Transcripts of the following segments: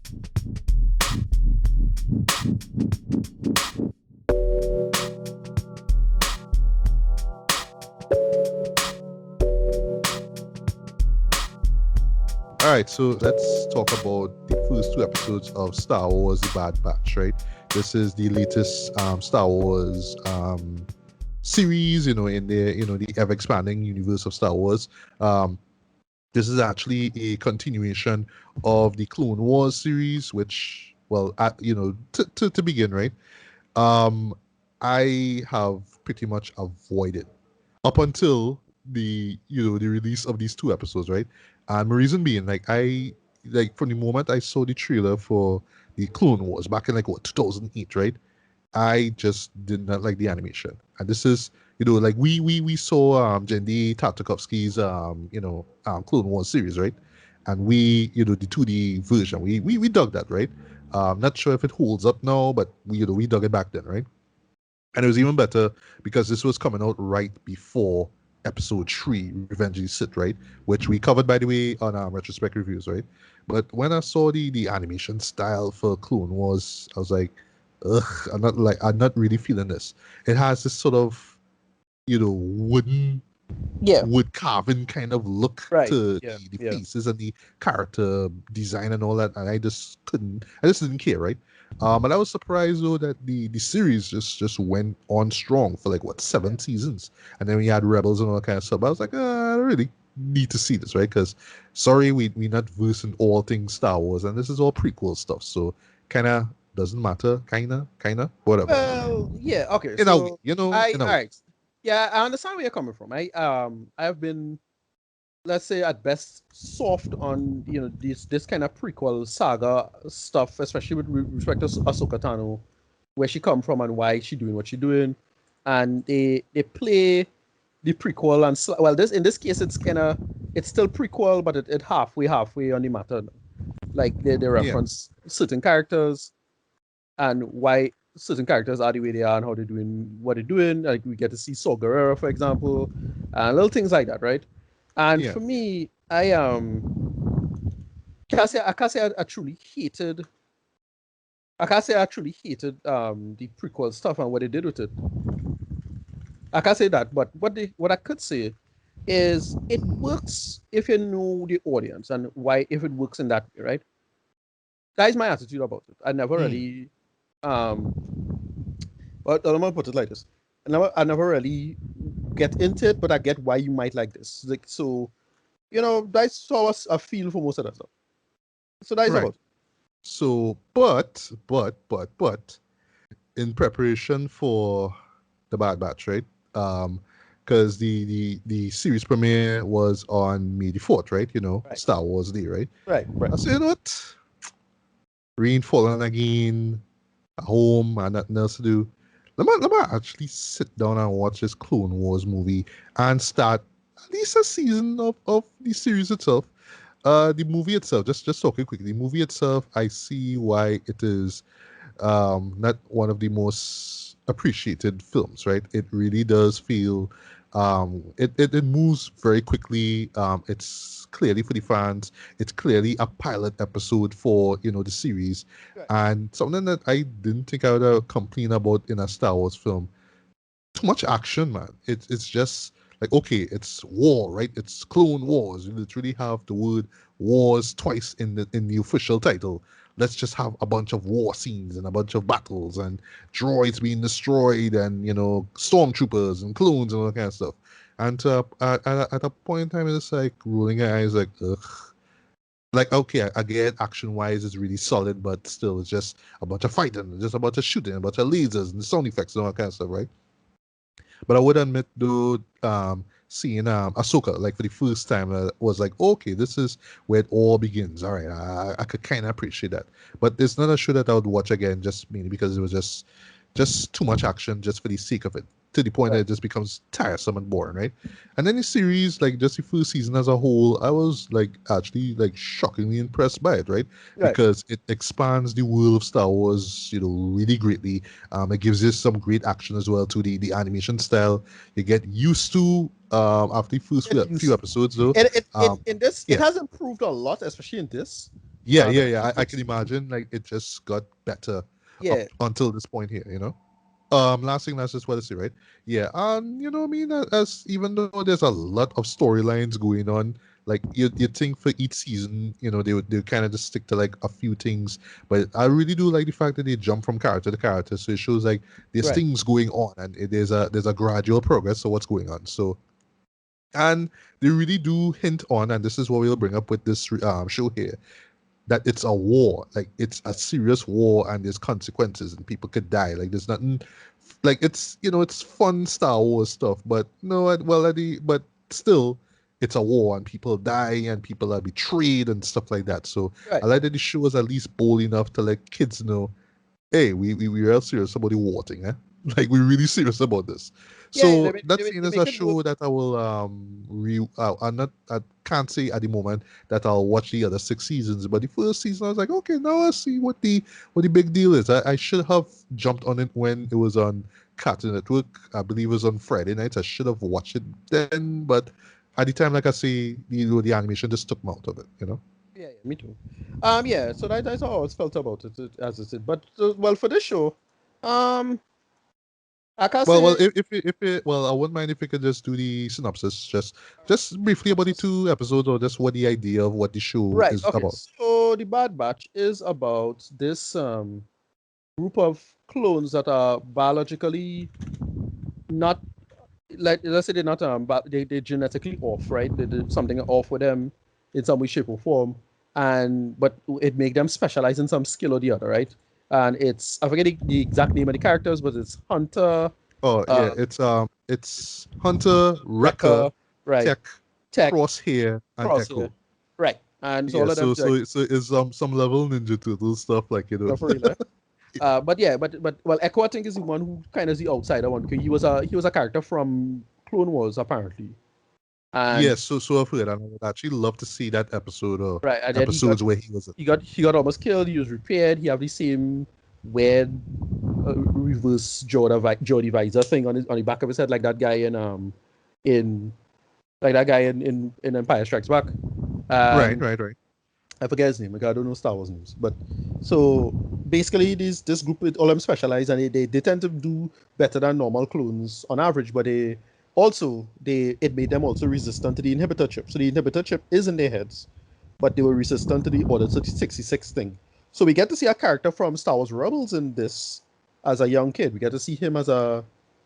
All right, so let's talk about the first two episodes of Star Wars: The Bad Batch. Right, this is the latest Star Wars series. In the the ever expanding universe of Star Wars. Um, this is actually a continuation of the Clone Wars series, which, well, to begin, right? Um, I have pretty much avoided up until the release of these two episodes, right? And my reason being, like from the moment I saw the trailer for the Clone Wars back in, like, what, 2008, right? I just did not like the animation. And this is, like, we saw Jendy Tartakovsky's Clone Wars series, right? And we, the 2D version, we dug that, right? Not sure if it holds up now, but we dug it back then, right? And it was even better because this was coming out right before episode 3, Revenge of the Sith, right? Which we covered, by the way, on our retrospect reviews, right? But when I saw the animation style for Clone Wars, I was like, ugh, I'm not really feeling this. It has this sort of, wooden Yeah. wood carving kind of look Right. to Yeah. the Yeah. faces and the character design and all that, and I just didn't care, right? And I was surprised though that the series just went on strong for, like, what, 7 seasons, and then we had Rebels and all that kind of stuff. But I was like, I don't really need to see this, right? Because, sorry, we not versed in all things Star Wars, and this is all prequel stuff, so kind of doesn't matter, kind of whatever. Well, yeah. Okay. In a way, So I in a all way. right. Yeah, I understand where you're coming from. I have been, let's say, at best soft on this kind of prequel saga stuff, especially with respect to Ahsoka Tano, where she come from and why she doing what she doing, and they play the prequel and well, this in this case it's still prequel, but it halfway on the matter. Like they Yeah, reference certain characters and why certain characters are the way they are and how they're doing what they're doing. Like we get to see Saw Gerrera, for example, and little things like that, right? And yeah. for me, I can't say I truly hated. I can't say I truly hated the prequel stuff and what they did with it. I can't say that, but what I could say is it works if you know the audience and why if it works in that way, right? That is my attitude about it. I never Mm, really um well, I'm gonna put it like this. I never really get into it, but I get why you might like this. Like so, that's how I feel for most of that stuff. So that is right. about it. So, but, in preparation for the Bad Batch, right? Um, because the series premiere was on May the 4th, right? Right. Star Wars Day, right? Right. Right. I said, what? Rain falling again, at home, and nothing else to do. Let me actually sit down and watch this Clone Wars movie and start at least a season of the series itself. The movie itself, just talking quickly, the movie itself, I see why it is not one of the most appreciated films, right? It really does feel it moves very quickly. It's clearly for the fans. It's clearly a pilot episode for the series, Right. and something that I didn't think I would complain about in a Star Wars film. Too much action, man. It's just like, okay, it's war, right? It's Clone Wars. You literally have the word wars twice in the official title. Let's just have a bunch of war scenes and a bunch of battles and droids being destroyed and stormtroopers and clones and all that kind of stuff. And at a point in time, it's like rolling your eyes, like, ugh. Like, okay, I get action wise it's really solid, but still, it's just a bunch of fighting, just a bunch of shooting, a bunch of lasers and sound effects and all that kind of stuff, right? But I would admit, though, seeing Ahsoka, like, for the first time, was like, okay, this is where it all begins. All right, I could kind of appreciate that. But it's not a show that I would watch again, just mainly because it was just too much action, just for the sake of it, to the point that Right. it just becomes tiresome and boring, right? And then the series, like, just the first season as a whole, I was, like, actually, like, shockingly impressed by it, right? Right. Because it expands the world of Star Wars, really greatly. It gives you some great action as well to the animation style. You get used to after the first Get few used. episodes, though. And it Um, in this it yeah, has improved a lot, especially in this. Yeah, yeah, The yeah. I can first season. imagine like it just got better up Yeah, until this point here, you know. Last thing, last is what I say, right? Yeah, you know what I mean. As even though there's a lot of storylines going on, like you think for each season, you know, they would kind of just stick to like a few things. But I really do like the fact that they jump from character to character, so it shows like there's right, things going on and there's a gradual progress of what's going on. So and they really do hint on, and this is what we'll bring up with this show here, that it's a war, like it's a serious war, and there's consequences, and people could die. Like there's nothing, like it's it's fun Star Wars stuff, but no, but still, it's a war, and people die, and people are betrayed, and stuff like that. So right. I like that the show is at least bold enough to let kids know, hey, we are serious about the war thing, eh? Like we're really serious about this. Yeah, yeah, So that scene they is a make it work. show that I will I can't say at the moment that I'll watch the other 6 seasons, but the first season I was like, okay, now I see what the big deal is. I should have jumped on it when it was on Cartoon Network. I believe it was on Friday nights. I should have watched it then, but at the time, like I say, the animation just took me out of it. Yeah, yeah, me too. Yeah, so that's how I always felt about as I said. But well, for this show, um, I can't Well, say. I wouldn't mind if you could just do the synopsis, just briefly about the Synopsis. 2 episodes, or just what the idea of what the show Right. is Okay. about. So the Bad Batch is about this group of clones that are biologically not, like, let's say they're not but they genetically off, right? They did something off with them in some way, shape, or form, and but it make them specialize in some skill or the other, right? And it's, I forget the exact name of the characters, but it's Hunter, Oh yeah, um, it's Hunter, Wrecker, Wrecker, right? Tech, Tech, Crosshair, and Crosshair, Echo. right? And so Yeah, all of them, like, so it's some level Ninja Turtle stuff, like no, for real. But yeah, but well, Echo I think is the one who kind of is the outsider one, because he was a character from Clone Wars apparently, and Yeah, so I've heard, and I would actually love to see that episode or right, and then episodes where he was. he got almost killed. He was repaired. He have the same weird reverse Jody visor thing on the back of his head, like that guy in like that guy in Empire Strikes Back. Right, And right, right. I forget his name. Like, I don't know Star Wars news, but so basically, this group with all them specialized, and they tend to do better than normal clones on average. But they it made them also resistant to the inhibitor chip. So the inhibitor chip is in their heads, but they were resistant to the Order 66 thing. So we get to see a character from Star Wars Rebels in this as a young kid. We get to see him as a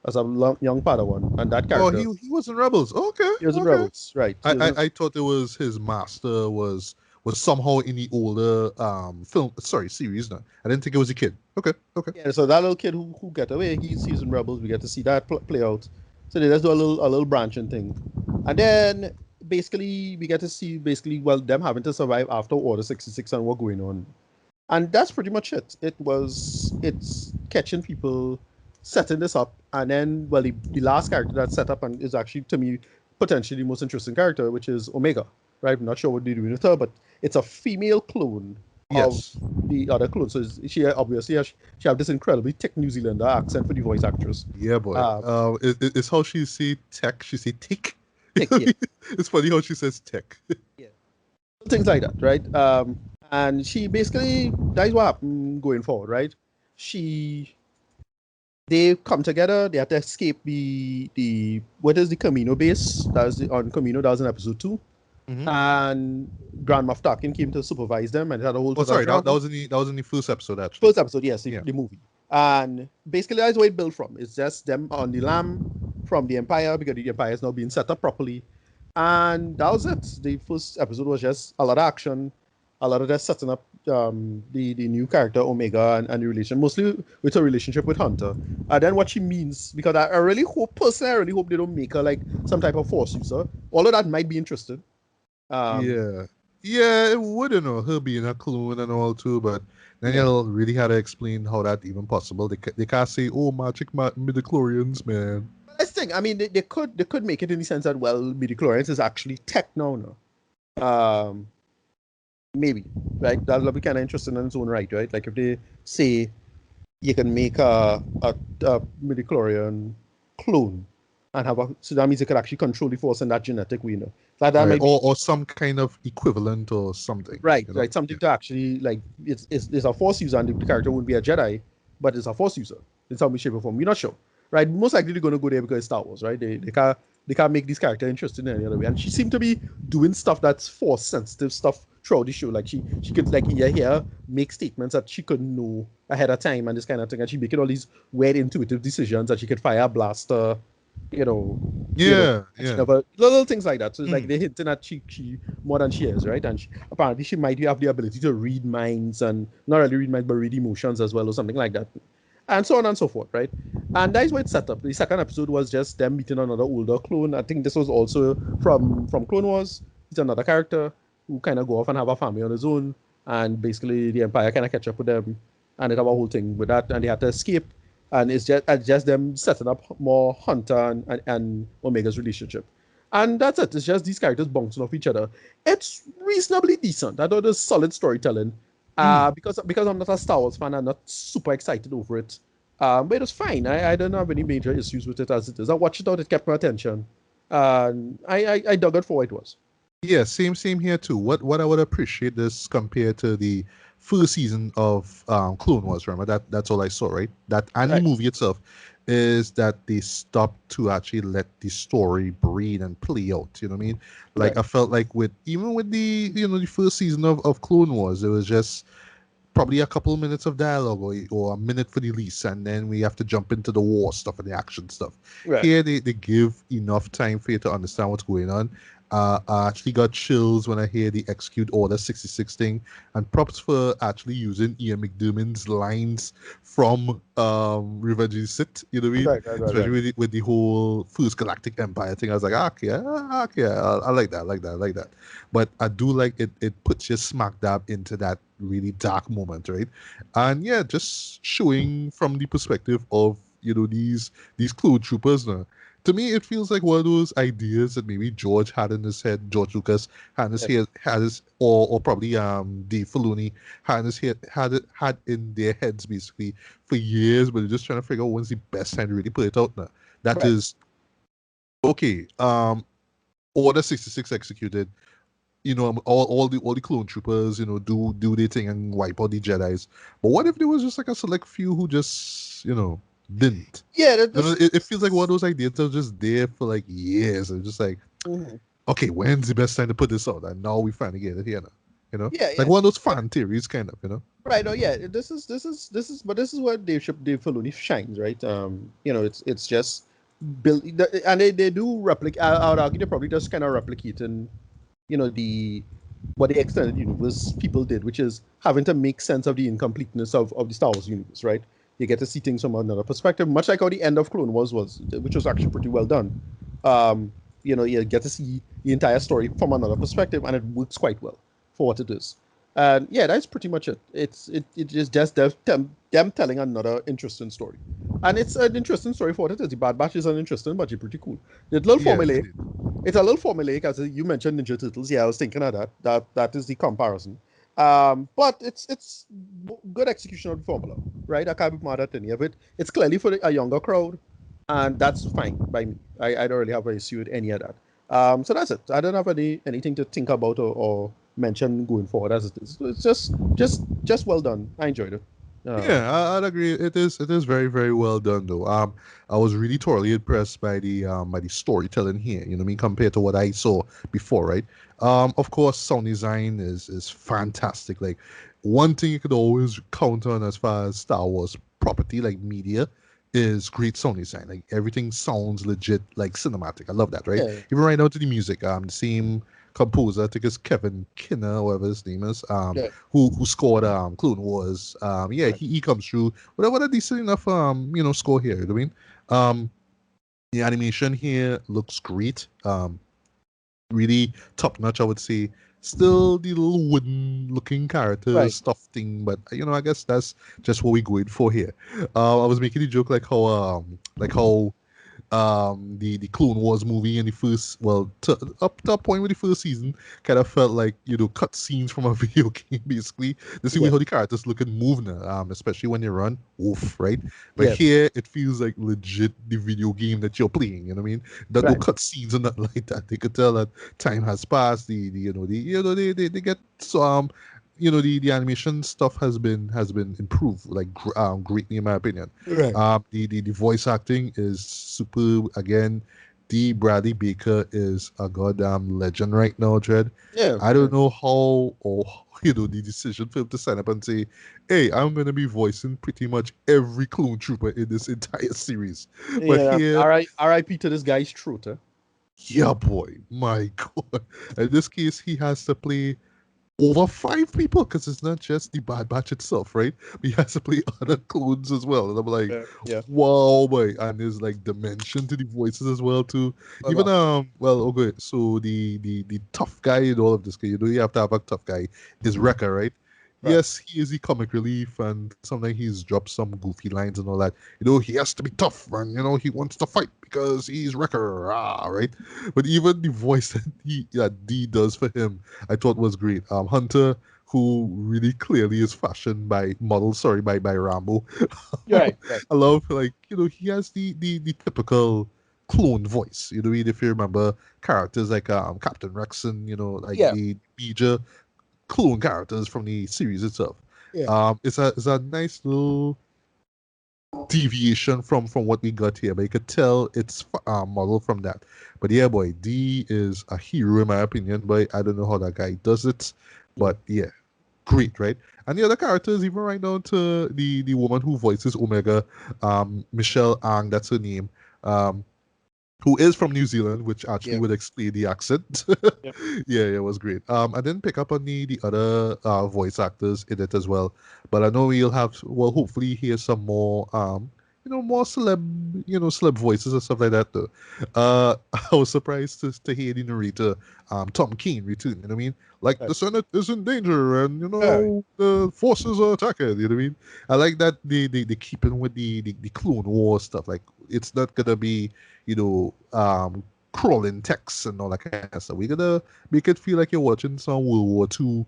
young Padawan, and that Oh, character, he was in Rebels. Okay, he was in okay. Rebels, right? I, I I thought it was his master was somehow in the older series. No, I didn't think it was a kid. Okay, okay. Yeah, so that little kid who got away, he's in Rebels. We get to see that play out. So they just do a little branching thing, and then basically we get to see basically, well, them having to survive after Order 66 and what going on, and that's pretty much it. It's catching people, setting this up, and then, well, the last character that's set up and is actually, to me, potentially the most interesting character, which is Omega. Right, I'm not sure what they're doing with her, but it's a female clone of Yes. the other clone. So she obviously she have this incredibly thick New Zealander accent for the voice actress. Yeah, boy. Uh, It's how she say tech. She say tick. Thick, yeah, It's funny how she says tech. yeah, things like that, right? And she basically, that is what happened going forward, right? She They come together. They have to escape the what is the Camino base? That was on Camino. That was in episode 2. Hmm. And Grand Moff Tarkin came to supervise them, and they had a whole Oh, sort of sorry. That drama. was in the first episode actually. First episode, yes, Yeah. the movie. And basically, that's where it built from. It's just them on the lam from the Empire, because the Empire is now being set up properly. And that was it. The first episode was just a lot of action, a lot of just setting up the new character Omega, and the relation, mostly with her relationship with Hunter. And then what she means, because I really hope, personally, I really hope they don't make her like some type of force user. Although that might be interesting. Um, Yeah. Yeah, it would, her being a clone and all too, but then yeah. you'll really have to explain how that even possible. They can't say, oh, magic midichlorians, man. That's the thing. I mean, they could make it in the sense that, well, midichlorians is actually tech now. No? Maybe, right? That'll be kind of interesting in its own right, right? Like if they say you can make a midichlorian clone, and so that means it could actually control the force in that genetic way, that Right, might be or some kind of equivalent or something, right, you know? right, something Yeah. to actually like it's a force user, and the character wouldn't be a Jedi, but it's a force user in some way, shape, or form. We're not sure, right? Most likely they're going to go there because it's Star Wars, right? They can't make this character interesting in any other way, and she seemed to be doing stuff that's force sensitive stuff throughout the show. Like she could like here make statements that she couldn't know ahead of time and this kind of thing, and she making all these weird intuitive decisions that she could fire a blaster, you know, Yeah, and she yeah. never little things like that. So it's like Mm. they're hinting that she more than she is, right? And apparently she might have the ability to read minds and not really read minds, but read emotions as well, or something like that, and so on and so forth, right? And that is what it's set up. The second episode was just them meeting another older clone. I think this was also from Clone Wars. It's another character who kind of go off and have a family on his own, and basically the Empire kind of catch up with them, and they have a whole thing with that, and they had to escape, and it's just them setting up more Hunter and Omega's relationship. And that's it. It's just these characters bouncing off each other. It's reasonably decent. I thought it's solid storytelling. Mm. Because I'm not a Star Wars fan, I'm not super excited over it. But it was fine. I don't have any major issues with it as it is. I watched it out. It kept my attention. I dug it for what it was. Yeah, same here too. What I would appreciate this compared to the first season of Clone Wars, remember that's all I saw, right? That and the Right. movie itself is that they stopped to actually let the story breathe and play out. You know what I mean? Like Right. I felt like with even with the first season of Clone Wars, it was just probably a couple of minutes of dialogue or a minute for the least, and then we have to jump into the war stuff and the action stuff. Right. Here they give enough time for you to understand what's going on. I actually got chills when I hear the Execute Order 66 thing, and props for actually using Ian McDiarmid's lines from Revenge of the Sith, you know what I mean? Right. Right. Right. Especially Right. with the whole First Galactic Empire thing. I was like, okay, okay, I like that, I like that, I like that. But I do like it puts you smack dab into that really dark moment, right? And yeah, just showing from the perspective of these clone troopers now. To me, it feels like one of those ideas that maybe George had in his head, George Lucas had in his Yes. head, or probably Dave Filoni had in his head, had in their heads basically for years, but they're just trying to figure out when's the best time to really put it out now. That Right. is okay. Order 66 executed, all the clone troopers, do their thing and wipe out the Jedi's. But what if there was just like a select few who just, didn't? Yeah. It feels like one of those ideas that was just there for like years. And just like, Mhm. okay, when's the best time to put this out? And now we finally get it here now. Yeah. Like Yeah. one of those fan theories, kind of. Right. Oh, yeah. But this is where Dave Filoni shines, right? It's just build, and they do replicate. I would argue they probably just kind of replicating, the what the extended universe people did, which is having to make sense of the incompleteness of the Star Wars universe, right? You get to see things from another perspective, much like how the end of Clone Wars was, which was actually pretty well done. Um, you get to see the entire story from another perspective, and it works quite well for what it is. And yeah, that's pretty much it. It is just them telling another interesting story, and it's an interesting story for what it is. The Bad Batch is an interesting, but it's pretty cool. The little Yeah, formulae, indeed. it's a little formulaic, as you mentioned Ninja Turtles. Yeah, I was thinking of that. That is the comparison. But it's good execution of the formula, right? I can't be mad at any of it. It's clearly for a younger crowd, and that's fine by me. I don't really have an issue with any of that. So that's it. I don't have anything to think about or mention going forward as it is. It's just well done. I enjoyed it. Um, Yeah, I'd agree. It is very very well done though. I was really thoroughly impressed by the storytelling here. You know what I mean, compared to what I saw before, right? Of course, sound design is fantastic. Like one thing you could always count on as far as Star Wars property, like media, is great sound design. Like everything sounds legit, like cinematic. I love that, right? yeah, Even right down to the music. The same composer, I think it's Kevin Kinner, whatever his name is. yeah, Who scored Clone Wars. Yeah, right, he comes through with a decent enough score here. You know what I mean? The animation here looks great. Really top notch, I would say. Still the little wooden looking character right, stuff thing, but I guess that's just what we're going for here. I was making a joke like how the Clone Wars movie in the first, well, up to a point with the first season, kind of felt like, cut scenes from a video game, basically. To see Yeah, how the characters look and move now, especially when you run, oof, right? But yeah, here, it feels like legit the video game that you're playing, you know what I mean? That no right. cut scenes and nothing like that. They could tell that time has passed. They get some, the animation stuff has been improved like greatly in my opinion. Right. The voice acting is superb. Again, D. Bradley Baker is a goddamn legend right now, Dred. Yeah, I yeah, don't know how or the decision for him to sign up and say, "Hey, I'm gonna be voicing pretty much every clone trooper in this entire series." But yeah. here, R.I.P. to this guy's truther. yeah, boy, my god. In this case, he has to play over five people because it's not just the Bad Batch itself, right? He has to play other clones as well. And I'm like, Yeah, yeah. wow, boy. And there's like dimension to the voices as well too. A Even lot. well, okay, so the tough guy in all of this, 'cause you have to have a tough guy, is Wrecker, right? Right. Yes, he is the comic relief, and sometimes he's dropped some goofy lines and all that. He has to be tough, and he wants to fight because he's Wrecker, right? But even the voice that D does for him, I thought was great. Hunter, who really clearly is fashioned by by Rambo. Right, right. I love like he has the typical clone voice. If you remember characters like Captain Rex and like Yeah, the major clone characters from the series itself. yeah. It's a nice little deviation from what we got here, but you could tell it's modeled from that. But yeah, boy, D is a hero in my opinion. But I don't know how that guy does it, Yeah. but yeah, great, right? And the other characters, even right down to the woman who voices Omega, Michelle Ang, that's her name. Um, who is from New Zealand, which actually Yeah. would explain the accent. Yep. Yeah, it was great. I didn't pick up on the other voice actors in it as well, but I know we'll hopefully hear some more more celeb voices and stuff like that though. I was surprised to hear the narrator, Tom Kane return. You know what I mean? Like Right. the Senate is in danger, and Right. the forces are attacking. You know what I mean? I like that they keep in with the Clone War stuff. Like it's not gonna be crawling texts and all that kind of stuff. We're gonna make it feel like you're watching some World War II,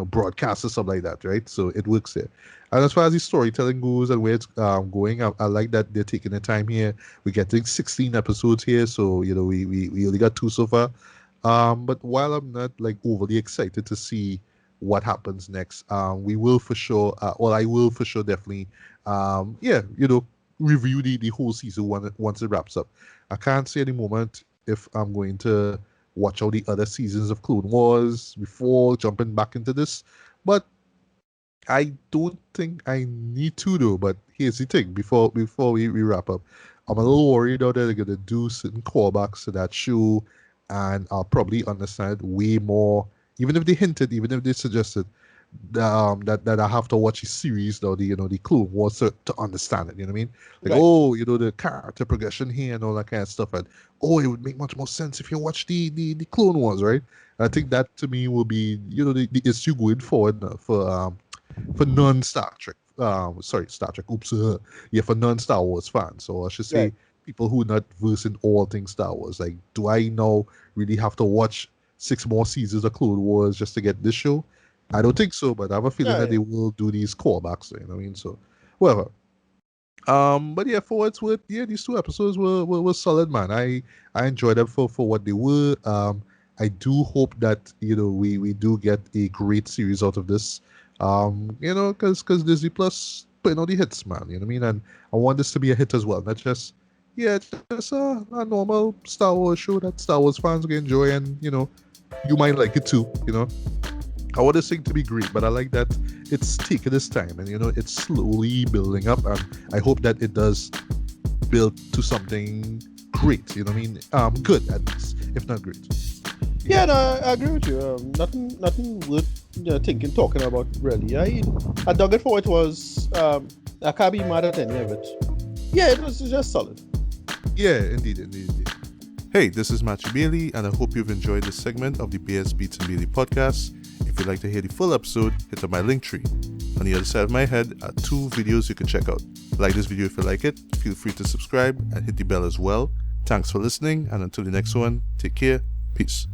broadcast or something like that, right? So it works there. And as far as the storytelling goes and where it's going, I like that they're taking the time here. We're getting 16 episodes here, so we only got two so far. But while I'm not like overly excited to see what happens next, we will for sure. I will for sure definitely. Review the whole season once it wraps up. I can't say at the moment if I'm going to watch all the other seasons of Clone Wars before jumping back into this, but I don't think I need to though. But here's the thing: before we wrap up, I'm a little worried though that they're gonna do certain callbacks to that show, and I'll probably understand way more. Even if they hinted, even if they suggested, that I have to watch a series though the Clone Wars to understand it. You know what I mean? Like Right. the character progression here and all that kind of stuff, and it would make much more sense if you watch the Clone Wars, right? And I think that to me will be the issue going forward for non Star Trek. Sorry, Star Trek. Oops. Yeah, for non Star Wars fans. So I should say Right. people who are not versed in all things Star Wars. Like, do I now really have to watch six more seasons of Clone Wars just to get this show? I don't think so, but I have a feeling Yeah, that yeah. they will do these callbacks. You know what I mean? So, whatever. But yeah, for what's worth, yeah, these two episodes were solid, man. I enjoyed them for what they were. I do hope that we do get a great series out of this. Because Disney Plus putting out the hits, man. You know what I mean? And I want this to be a hit as well, not just just a normal Star Wars show that Star Wars fans can enjoy, and you might like it too. I want this thing to be great, but I like that it's taking its time and it's slowly building up, and I hope that it does build to something great. You know what I mean? Good at least, if not great. Yeah, no, I agree with you. Nothing worth talking about really. I dug it for what it was. I can't be mad at any of it. Yeah, it was just solid. Yeah, indeed. Hey, this is Matthew Bailey, and I hope you've enjoyed this segment of the BS Beats and Bailey podcast. If you'd like to hear the full episode, hit up my link tree. On the other side of my head are 2 videos you can check out. Like this video if you like it, feel free to subscribe and hit the bell as well. Thanks for listening, and until the next one, take care, peace.